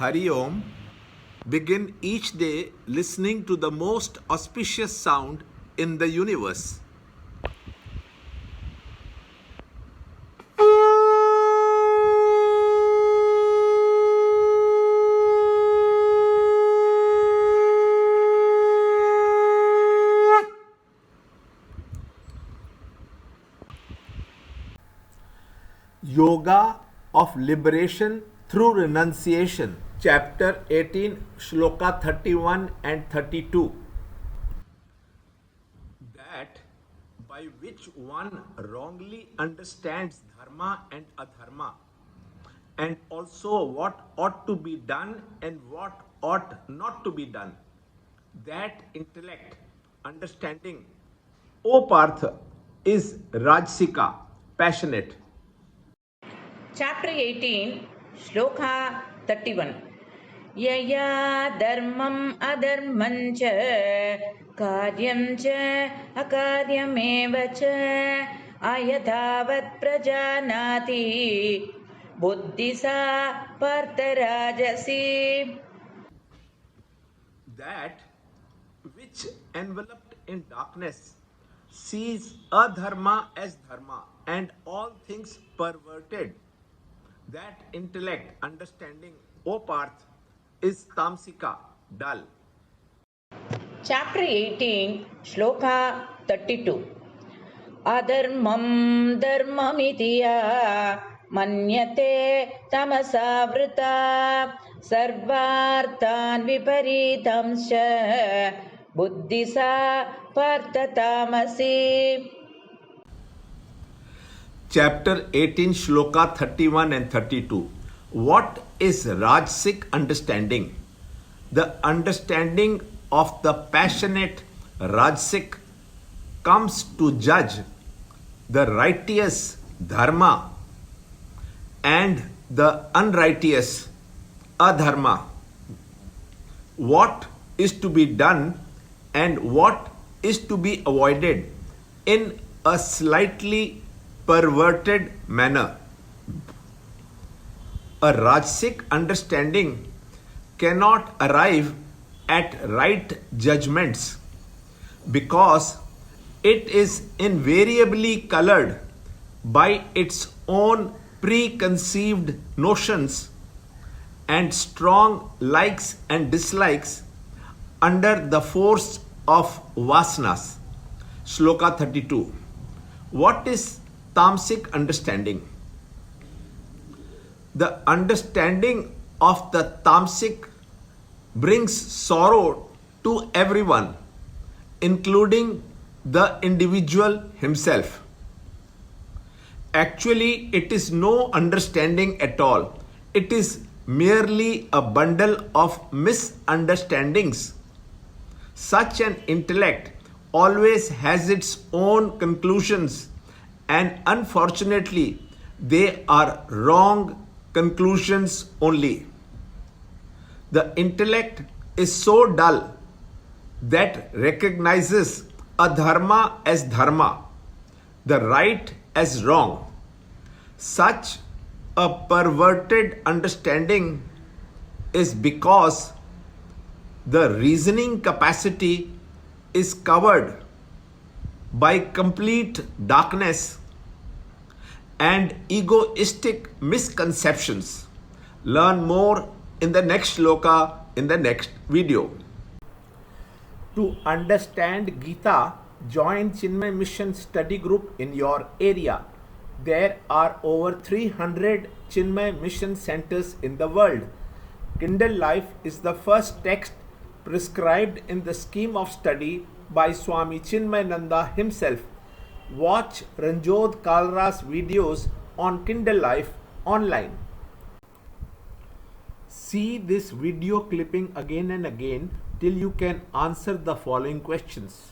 Hari Om, begin each day listening to the most auspicious sound in the universe. Yoga of Liberation through Renunciation, Chapter 18, Shloka 31 and 32. That by which one wrongly understands dharma and adharma, and also what ought to be done and what ought not to be done, that intellect, understanding, O Partha, is Rajsika, passionate. Chapter 18, Shloka 31. Yaya dharmam adharmam cha karyam cha akaryameva cha ayathavat prajanati buddhisa partharajasi. That which enveloped in darkness sees adharma as dharma and all things perverted, that intellect, understanding, O Parth, is tamsika, dull. Chapter 18, Shloka 32. Adharmam dharmamitiya manyate tamasavrita sarvartan viparitamscha buddhisa parthatamasi. Chapter 18, Shloka 31 and 32. What is Rajasic understanding? The understanding of the passionate Rajasic comes to judge the righteous Dharma and the unrighteous Adharma. What is to be done and what is to be avoided in a slightly perverted manner. A Rajasic understanding cannot arrive at right judgments because it is invariably colored by its own preconceived notions and strong likes and dislikes under the force of vasanas. Shloka 32. What is tamasic understanding? The understanding of the tamasic brings sorrow to everyone, including the individual himself. Actually, it is no understanding at all. It is merely a bundle of misunderstandings. Such an intellect always has its own conclusions, and unfortunately, they are wrong conclusions only. The intellect is so dull that recognizes adharma as dharma, the right as wrong. Such a perverted understanding is because the reasoning capacity is covered by complete darkness and egoistic misconceptions. Learn more in the next shloka in the next video. To understand Gita, join Chinmaya Mission study group in your area. There are over 300 Chinmaya Mission centers in the world. Kindle Life is the first text prescribed in the scheme of study by Swami Chinmayananda himself. Watch Ranjot Kalra's videos on Kindle Life online. See this video clipping again and again till you can answer the following questions.